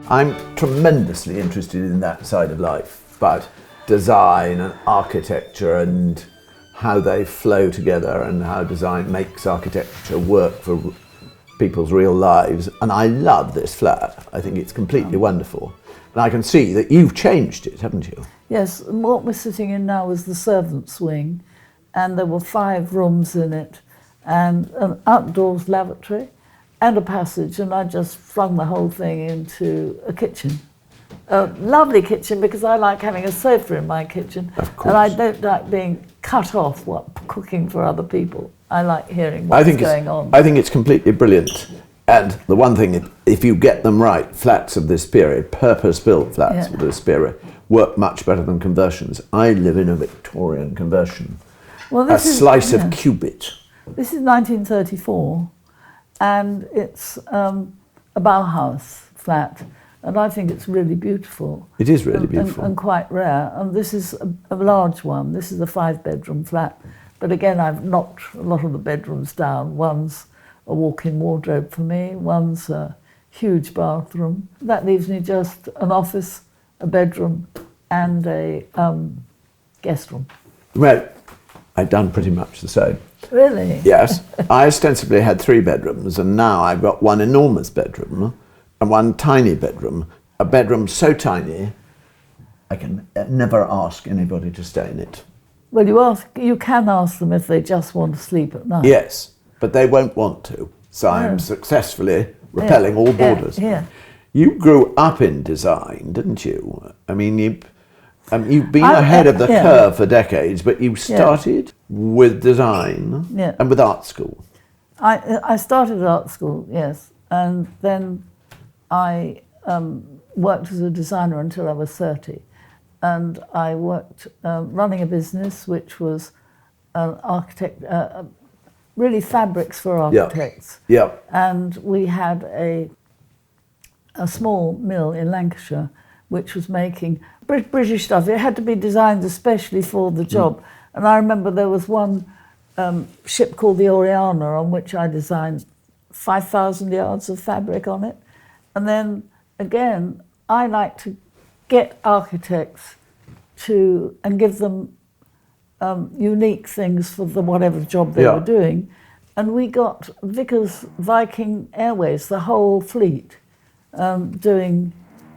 I'm tremendously interested in that side of life, but design and architecture and how they flow together and how design makes architecture work for people's real lives. And I love this flat. I think it's completely wonderful. And I can see that you've changed it, haven't you? Yes, and what we're sitting in now is the servants' wing, and there were 5 rooms in it, and an outdoors lavatory, and a passage, and I just flung the whole thing into a kitchen. A lovely kitchen, because I like having a sofa in my kitchen, and I don't like being cut off cooking for other people. I like hearing what's going on. I think it's completely brilliant. And the one thing, if you get them right, flats of this period, purpose-built flats of this period, work much better than conversions. I live in a Victorian conversion, a slice of cubit. This is 1934. And it's a Bauhaus flat, and I think it's really beautiful. It is really beautiful. And quite rare. And this is a large one. This is a 5-bedroom flat. But again, I've knocked a lot of the bedrooms down. One's a walk-in wardrobe for me, one's a huge bathroom. That leaves me just an office, a bedroom, and a guest room. Well, I've done pretty much the same. Really? Yes. I ostensibly had 3 bedrooms, and now I've got one enormous bedroom and one tiny bedroom. A bedroom so tiny, I can never ask anybody to stay in it. Well, you can ask them if they just want to sleep at night. Yes, but they won't want to. So I'm successfully repelling all borders. Yeah. You grew up in design, didn't you? I mean, you've been ahead of the curve for decades, but you started with design and with art school. I started at art school, yes, and then I worked as a designer until I was 30. And I worked running a business which was an architect, really fabrics for architects. Yeah. And we had a small mill in Lancashire which was making British stuff. It had to be designed especially for the job. And I remember there was one ship called the Oriana on which I designed 5,000 yards of fabric on it. And then again, I like to get architects and give them unique things for whatever job they were doing. And we got Vickers Viking Airways, the whole fleet, doing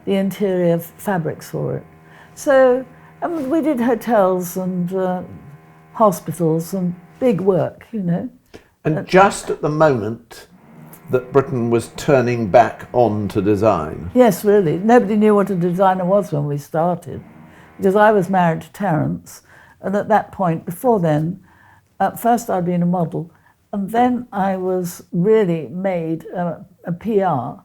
the interior fabrics for it. So we did hotels and hospitals and big work, you know. And just at the moment that Britain was turning back on to design. Yes, really. Nobody knew what a designer was when we started, because I was married to Terence, and at that point, before then, at first I'd been a model, and then I was really made a PR,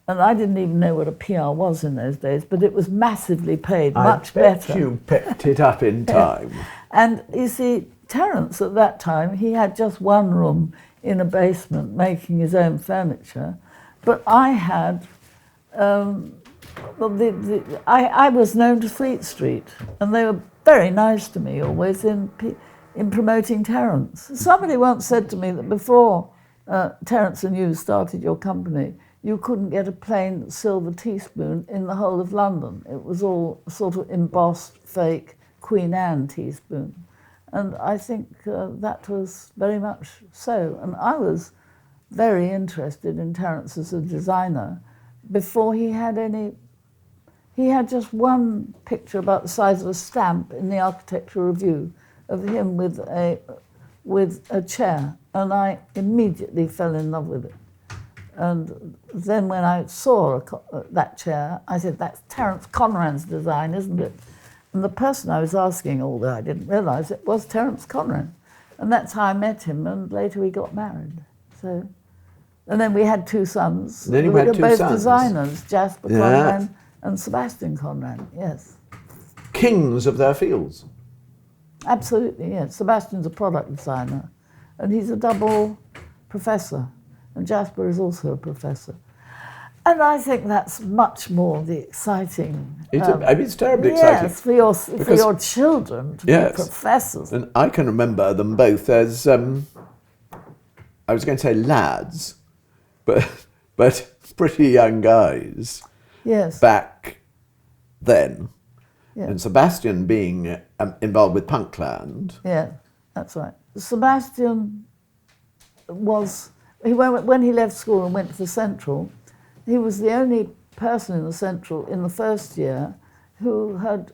and I didn't even know what a PR was in those days, but it was massively paid, much better. I bet you picked it up in time. And you see, Terence at that time, he had just one room in a basement making his own furniture, but I had, I was known to Fleet Street, and they were very nice to me always in promoting Terence. Somebody once said to me that before Terence and you started your company, you couldn't get a plain silver teaspoon in the whole of London. It was all sort of embossed, fake Queen Anne teaspoon. And I think that was very much so. And I was very interested in Terence as a designer before he had any. He had just one picture about the size of a stamp in the Architectural Review of him with a chair, and I immediately fell in love with it. And then when I saw that chair, I said, "That's Terence Conran's design, isn't it?" And the person I was asking, although I didn't realise it, was Terence Conran. And that's how I met him, and later we got married. So And then we had two sons. Then you who had were two both sons. designers, Jasper Yeah. Conran and Sebastian Conran, yes. Kings of their fields. Absolutely, yes. Sebastian's a product designer, and he's a double professor, and Jasper is also a professor. And I think that's much more the exciting. It's terribly exciting. Yes, for your children to be professors. And I can remember them both as, I was going to say lads, but pretty young guys. Yes. Back then. Yeah. And Sebastian being involved with Punkland. Yeah, that's right. Sebastian when he left school and went to the Central, he was the only person in the Central in the first year who had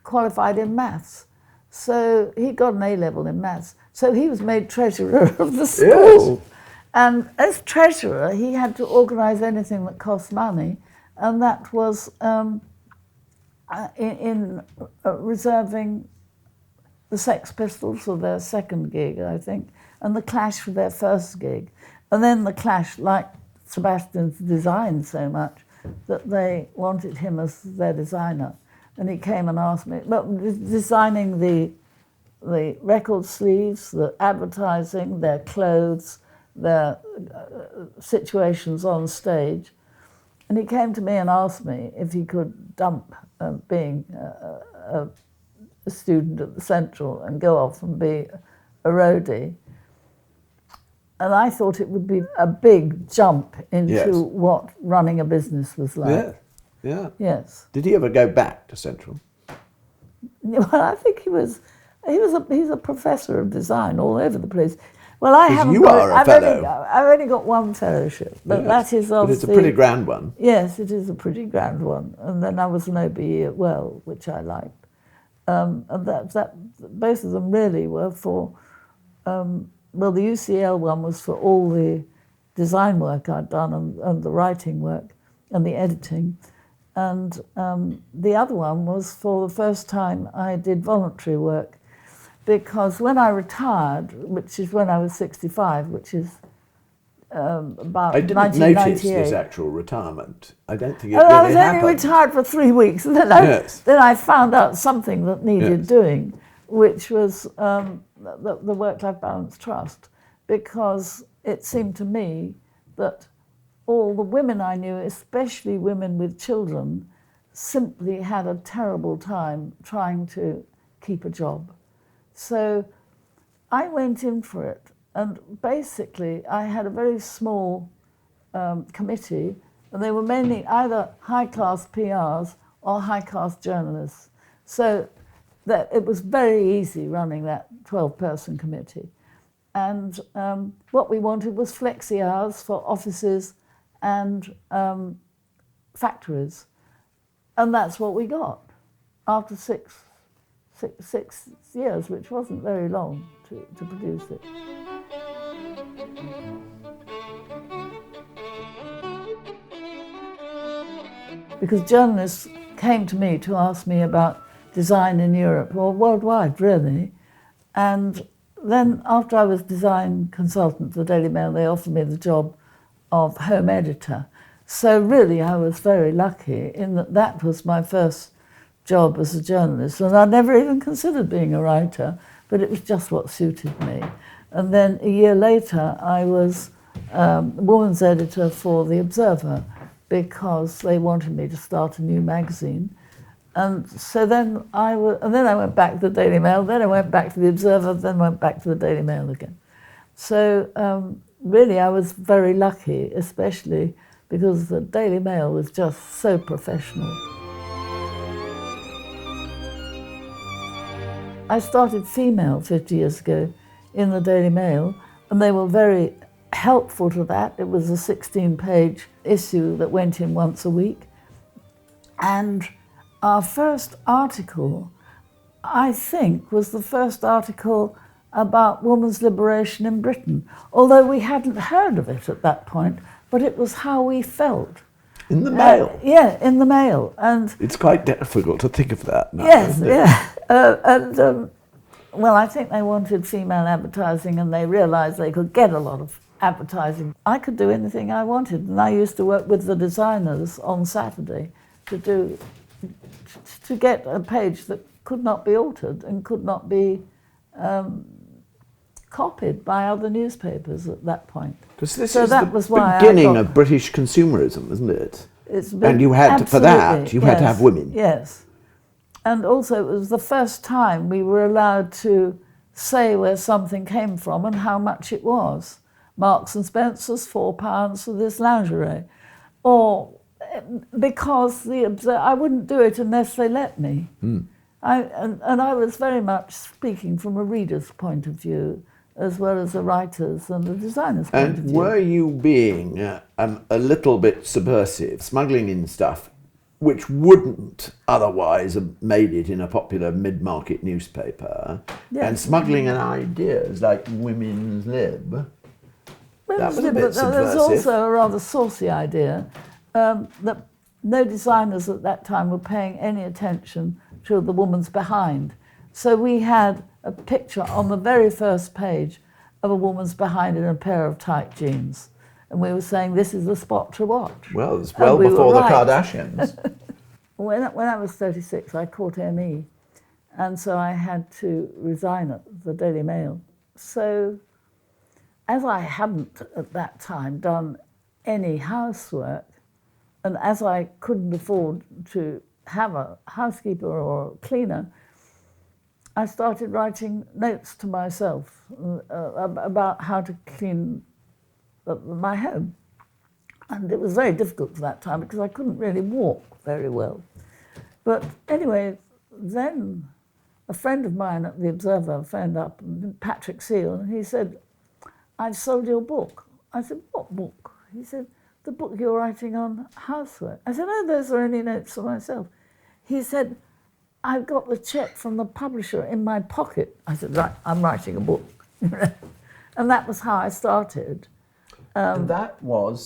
qualified in maths. So he got an A-level in maths. So he was made treasurer of the school. Yes. And as treasurer, he had to organise anything that cost money, and that was in reserving the Sex Pistols for their second gig, I think, and the Clash for their first gig. And then the Clash liked Sebastian's design so much that they wanted him as their designer. And he came and asked me, well, designing the record sleeves, the advertising, their clothes, their situations on stage. And he came to me and asked me if he could dump being a student at the Central and go off and be a roadie. And I thought it would be a big jump into what running a business was like. Yeah, yeah. Yes. Did he ever go back to Central? Well, I think he's a professor of design all over the place. Well, I haven't. You are a fellow. I've only got one fellowship, but that is obviously. But it's a pretty grand one. Yes, it is a pretty grand one. And then I was an OBE at Well, which I liked. And that both of them really were for. Well, the UCL one was for all the design work I'd done and the writing work and the editing. And the other one was for the first time I did voluntary work, because when I retired, which is when I was 65, which is about 1998. I didn't notice this actual retirement. I don't think it really happened. I was only happened. retired for 3 weeks, and then I found out something that needed doing, which was the Work-Life Balance Trust, because it seemed to me that all the women I knew, especially women with children, simply had a terrible time trying to keep a job. So I went in for it, and basically I had a very small committee, and they were mainly either high-class PRs or high-class journalists. So that it was very easy running that 12-person committee. And what we wanted was flexi hours for offices and factories. And that's what we got after six years, which wasn't very long to produce it. Because journalists came to me to ask me about design in Europe, or worldwide really. And then after I was design consultant for the Daily Mail, they offered me the job of home editor. So really I was very lucky in that was my first job as a journalist. And I never even considered being a writer, but it was just what suited me. And then a year later, I was woman's editor for The Observer, because they wanted me to start a new magazine. And so then I went back to the Daily Mail, then I went back to The Observer, then went back to the Daily Mail again. So really I was very lucky, especially because the Daily Mail was just so professional. I started Female 50 years ago in the Daily Mail, and they were very helpful to that. It was a 16-page issue that went in once a week. And our first article, I think, was the first article about women's liberation in Britain, although we hadn't heard of it at that point, but it was how we felt. In the Mail? Yeah, in the Mail. And it's quite difficult to think of that now, yes, isn't it? Yeah. Well, I think they wanted female advertising, and they realised they could get a lot of advertising. I could do anything I wanted, and I used to work with the designers on Saturday to get a page that could not be altered and could not be copied by other newspapers at that point. Because this So is that the was why beginning of British consumerism, isn't it? It's been, And you had to, for that, absolutely, you had to have women. Yes. And also it was the first time we were allowed to say where something came from and how much it was. Marks and Spencer's, £4 for this lingerie. Or because I wouldn't do it unless they let me. Mm. And I was very much speaking from a reader's point of view as well as a writer's and a designer's point of And view. were you being a little bit subversive, smuggling in stuff which wouldn't otherwise have made it in a popular mid-market newspaper, and smuggling in ideas like women's lib? That was a bit But subversive. there's also a rather saucy idea that no designers at that time were paying any attention to the woman's behind. So we had a picture on the very first page of a woman's behind in a pair of tight jeans. And we were saying, this is the spot to watch. Well, it's well we before were the right. Kardashians. When I was 36, I caught ME. And so I had to resign at the Daily Mail. So as I hadn't at that time done any housework, and as I couldn't afford to have a housekeeper or a cleaner, I started writing notes to myself about how to clean my home. And it was very difficult at that time because I couldn't really walk very well. But anyway, then a friend of mine at the Observer phoned up, Patrick Seal, and he said, I've sold your book. I said, what book? He said, the book you're writing on housework. I said, oh, those are only notes for myself. He said, I've got the cheque from the publisher in my pocket. I said, right, I'm writing a book. And that was how I started. And that was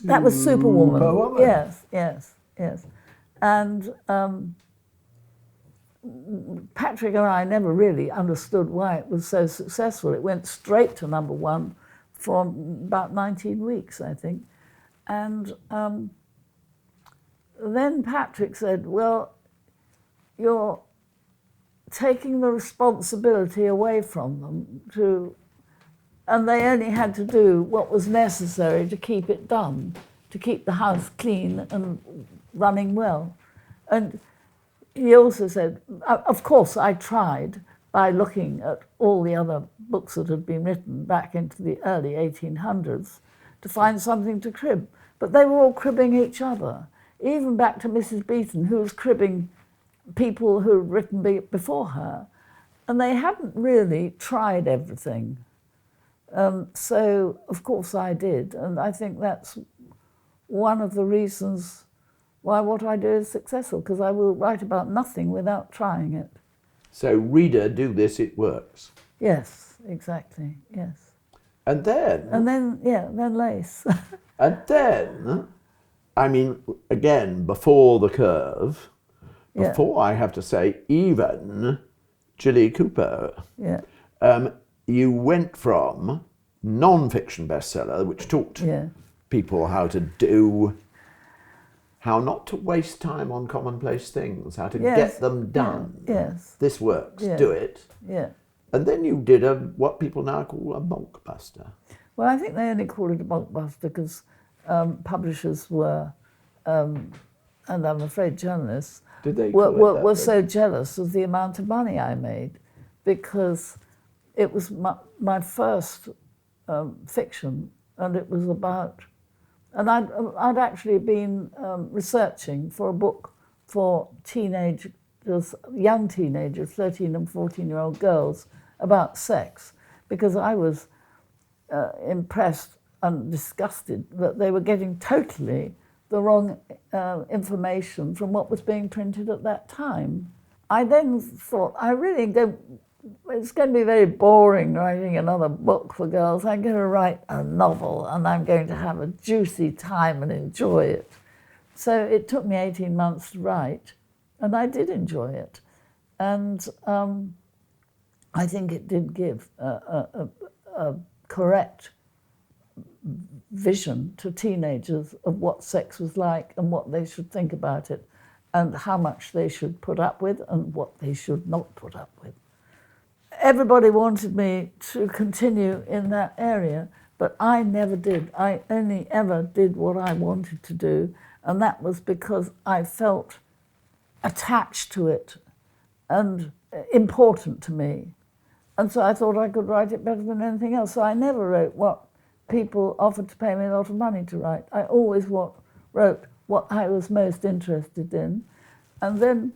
Superwoman. Yes. And Patrick and I never really understood why it was so successful. It went straight to #1 for about 19 weeks, I think. And then Patrick said, well, you're taking the responsibility away from them and they only had to do what was necessary to keep it done, to keep the house clean and running well. And he also said, of course I tried by looking at all the other books that had been written back into the early 1800s to find something to crib, but they were all cribbing each other, even back to Mrs. Beeton, who was cribbing people who had written before her, and they hadn't really tried everything. So, of course, I did, and I think that's one of the reasons why what I do is successful, because I will write about nothing without trying it. So, reader, do this, it works. Yes, exactly, yes. And then lace. And then, I mean, again, before the curve, before I have to say, even Gilly Cooper, you went from non-fiction bestseller, which taught people how not to waste time on commonplace things, how to get them done. Yes. This works, do it. Yeah. And then you did what people now call a bulkbuster. Well, I think they only call it a bulkbuster because publishers were, and I'm afraid journalists, were so jealous of the amount of money I made, because it was my first fiction, and it was about, and I'd actually been researching for a book for young teenagers, 13 and 14-year-old girls, about sex, because I was impressed and disgusted that they were getting totally the wrong information from what was being printed at that time. I then thought, it's going to be very boring writing another book for girls. I'm going to write a novel and I'm going to have a juicy time and enjoy it. So it took me 18 months to write, and I did enjoy it. And I think it did give a correct vision to teenagers of what sex was like and what they should think about it and how much they should put up with and what they should not put up with. Everybody wanted me to continue in that area, but I never did. I only ever did what I wanted to do, and that was because I felt attached to it and important to me. And so I thought I could write it better than anything else. So I never wrote what people offered to pay me a lot of money to write. I always wrote what I was most interested in. And then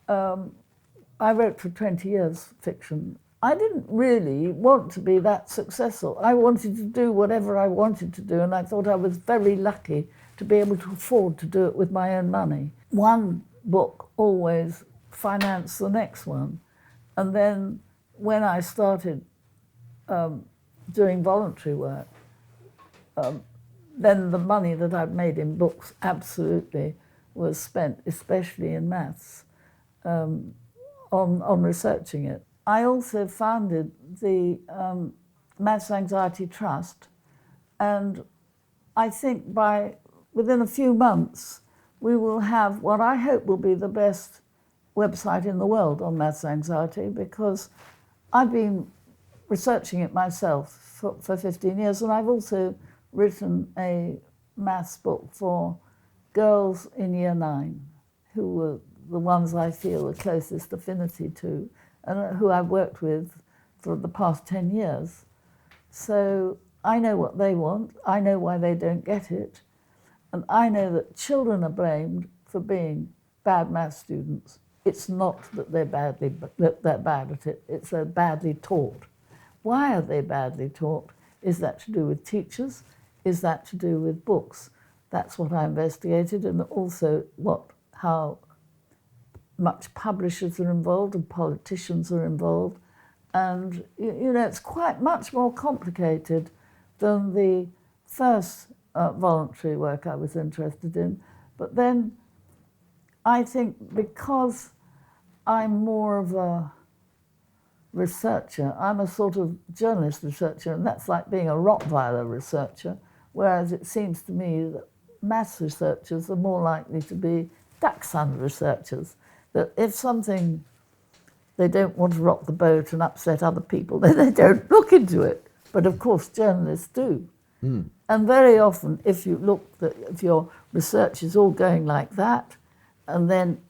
I wrote for 20 years fiction. I didn't really want to be that successful. I wanted to do whatever I wanted to do, and I thought I was very lucky to be able to afford to do it with my own money. One book always financed the next one. And then when I started doing voluntary work, then the money that I'd made in books absolutely was spent, especially in maths, on researching it. I also founded the Maths Anxiety Trust, and I think within a few months we will have what I hope will be the best website in the world on maths anxiety, because I've been researching it myself for 15 years, and I've also written a maths book for girls in Year 9, who were the ones I feel the closest affinity to, and who I've worked with for the past 10 years. So I know what they want, I know why they don't get it, and I know that children are blamed for being bad maths students. It's not that they're bad at it, it's they're badly taught. Why are they badly taught? Is that to do with teachers? Is that to do with books? That's what I investigated, and also how much publishers are involved and politicians are involved. And it's quite much more complicated than the first voluntary work I was interested in. But then I think because I'm more of a researcher, I'm a sort of journalist researcher, and that's like being a Rottweiler researcher, whereas it seems to me that maths researchers are more likely to be dachshund researchers, that if something, they don't want to rock the boat and upset other people, then they don't look into it. But of course journalists do. Mm. And very often if your research is all going like that, and then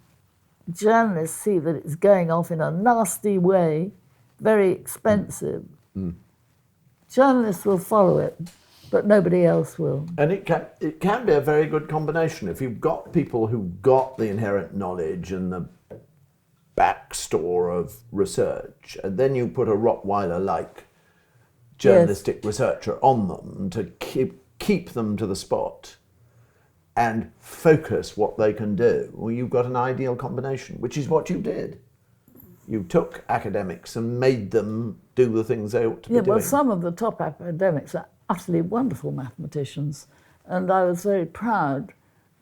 journalists see that it's going off in a nasty way, very expensive, journalists will follow it, but nobody else will. And it can be a very good combination. If you've got people who got the inherent knowledge and the backstore of research, and then you put a Rottweiler-like journalistic researcher on them to keep them to the spot and focus what they can do, well, you've got an ideal combination, which is what you did. You took academics and made them do the things they ought to be doing. Well, some of the top academics are utterly wonderful mathematicians, and I was very proud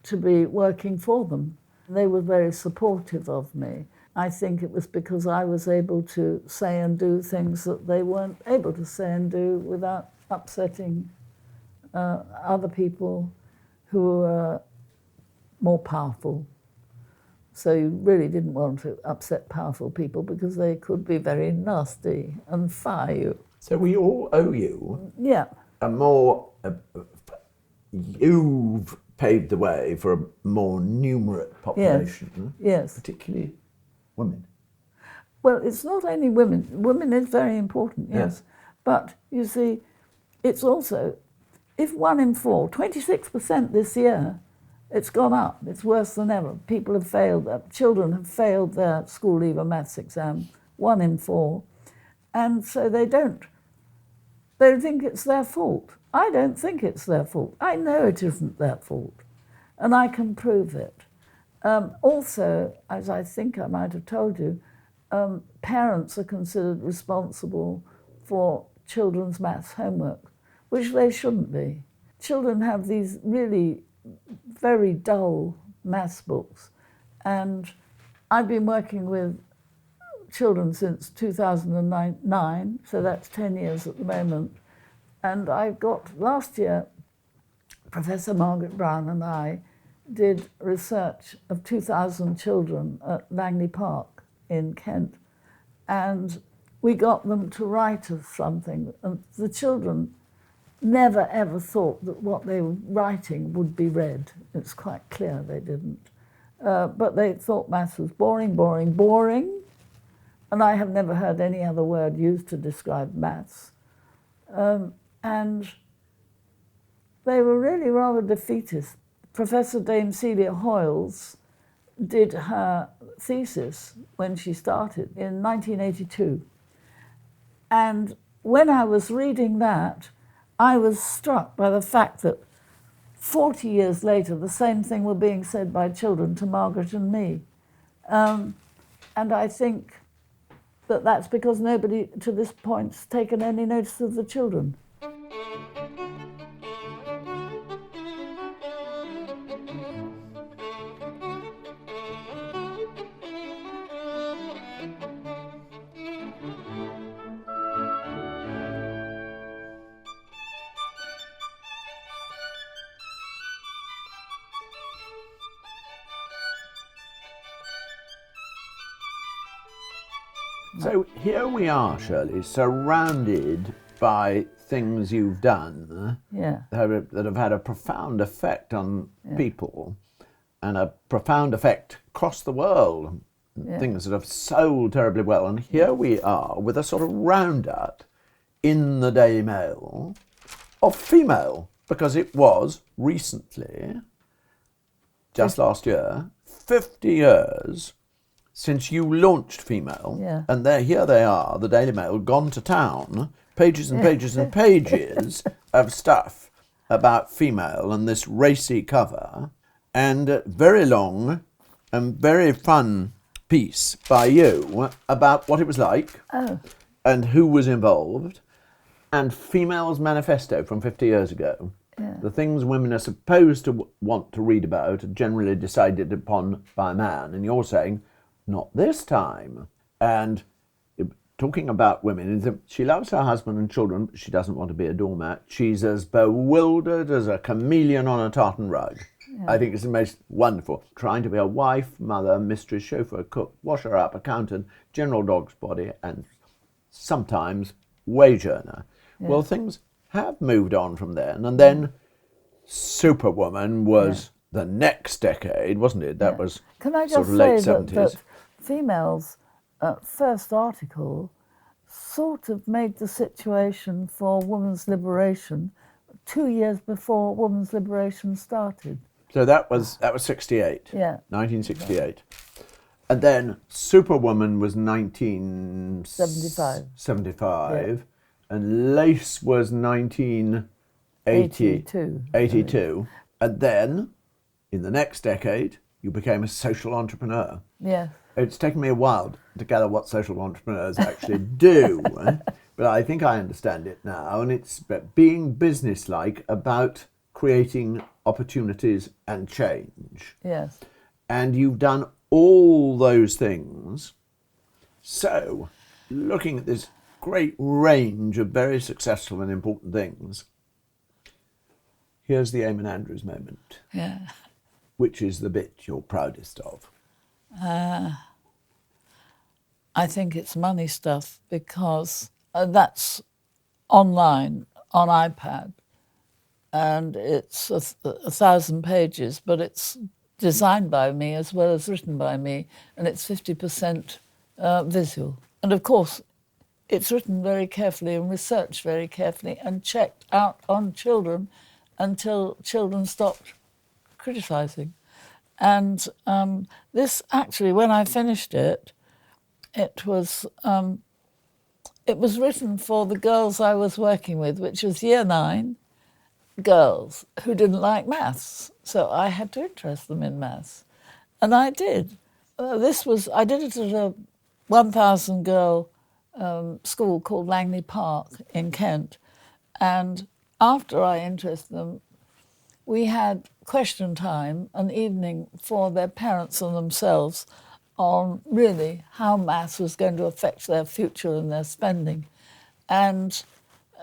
to be working for them. They were very supportive of me. I think it was because I was able to say and do things that they weren't able to say and do without upsetting other people who were more powerful. So you really didn't want to upset powerful people because they could be very nasty and fire you. So we all owe you you've paved the way for a more numerate population. Yes. Particularly women. Well, it's not only women. Women is very important, yes. But you see, it's also, if 1 in 4, 26% this year, it's gone up. It's worse than ever. People have failed, children have failed their school leaver maths exam, 1 in 4. And so they think it's their fault. I don't think it's their fault. I know it isn't their fault, and I can prove it. Also, as I think I might have told you, parents are considered responsible for children's maths homework, which they shouldn't be. Children have these really very dull maths books, and I've been working with children since 2009, so that's 10 years at the moment, And last year, Professor Margaret Brown and I did research of 2,000 children at Langley Park in Kent. And we got them to write us something. And the children never ever thought that what they were writing would be read. It's quite clear they didn't. But they thought maths was boring, boring, boring. And I have never heard any other word used to describe maths. And they were really rather defeatist. Professor Dame Celia Hoyles did her thesis when she started in 1982. And when I was reading that, I was struck by the fact that 40 years later, the same thing were being said by children to Margaret and me. And I think that that's because nobody to this point has taken any notice of the children. So here we are, Shirley, surrounded by things you've done that have had a profound effect on people and a profound effect across the world, things that have sold terribly well. And here we are with a sort of roundup in the Daily Mail of female, because it was recently, just last year, 50 years since you launched Female, and here they are, the Daily Mail, gone to town, pages and pages and pages of stuff about Female and this racy cover, and a very long and very fun piece by you about what it was like and who was involved, and Female's manifesto from 50 years ago. The things women are supposed to want to read about are generally decided upon by a man, and you're saying, not this time. And talking about women, she loves her husband and children, but she doesn't want to be a doormat. She's as bewildered as a chameleon on a tartan rug. I think it's the most wonderful. Trying to be a wife, mother, mistress, chauffeur, cook, washer up, accountant, general dog's body, and sometimes wage earner. Well, things have moved on from then. And then Superwoman was the next decade, wasn't it? That was Can I just sort of late say 70s. that Female's first article sort of made the situation for women's liberation 2 years before women's liberation started. So that was 68. 1968. And then Superwoman was 1975. And Lace was 1982. And then, in the next decade, you became a social entrepreneur. Yeah. It's taken me a while to gather what social entrepreneurs actually do, but I think I understand it now, and it's being businesslike about creating opportunities and change. Yes. And you've done all those things. So, looking at this great range of very successful and important things, here's the Eamon Andrews moment. Yeah. Which is the bit you're proudest of? I think it's money stuff, because that's online on iPad, and it's 1,000 pages, but it's designed by me as well as written by me, and it's 50% visual. And of course, it's written very carefully and researched very carefully and checked out on children until children stopped criticising. And this actually, when I finished it, it was written for the girls I was working with, which was Year 9 girls who didn't like maths. So I had to interest them in maths. And I did. I did it at a 1,000 girl school called Langley Park in Kent. And after I interested them, we had question time, an evening for their parents and themselves, on really how maths was going to affect their future and their spending. And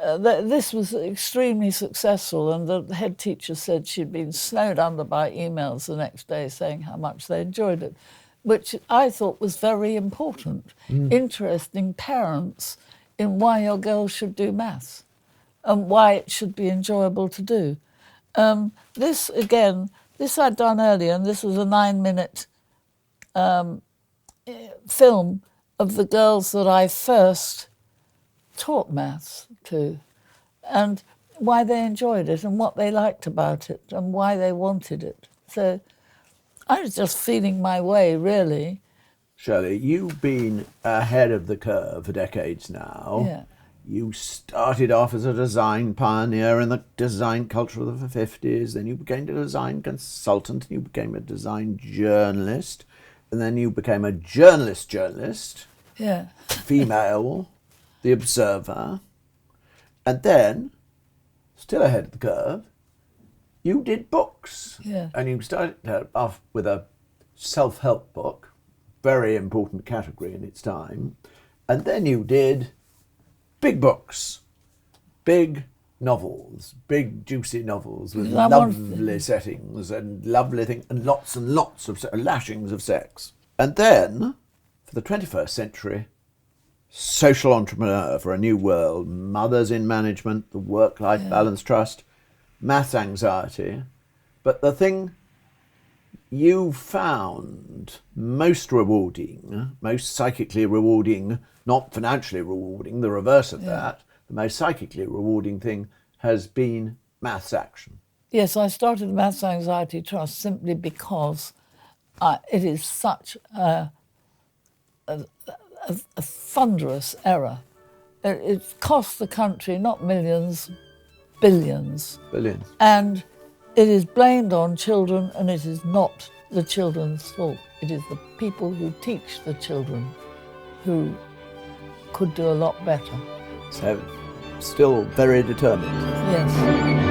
This was extremely successful, and the head teacher said she'd been snowed under by emails the next day saying how much they enjoyed it, which I thought was very important, interesting parents in why your girls should do maths and why it should be enjoyable to do. This I'd done earlier, and this was a 9-minute film of the girls that I first taught maths to, and why they enjoyed it and what they liked about it and why they wanted it. So I was just feeling my way, really. Shirley, you've been ahead of the curve for decades now. Yeah. You started off as a design pioneer in the design culture of the 50s, then you became a design consultant, and you became a design journalist, and then you became a journalist, Yeah. female, The Observer, and then, still ahead of the curve, you did books. Yeah. And you started off with a self-help book, very important category in its time, and then you did big books, big novels, big juicy novels with lovely settings and lovely things and lots of lashings of sex. And then, for the 21st century, social entrepreneur for a new world, mothers in management, the work-life balance trust, maths anxiety. But the thing you found most rewarding, most psychically rewarding, not financially rewarding, the reverse of that, the most psychically rewarding thing has been maths action. Yes, I started Maths Anxiety Trust simply because it is such a thunderous error. It costs the country not millions, billions. Billions. And it is blamed on children, and it is not the children's fault. It is the people who teach the children who could do a lot better. So, still very determined. Yes.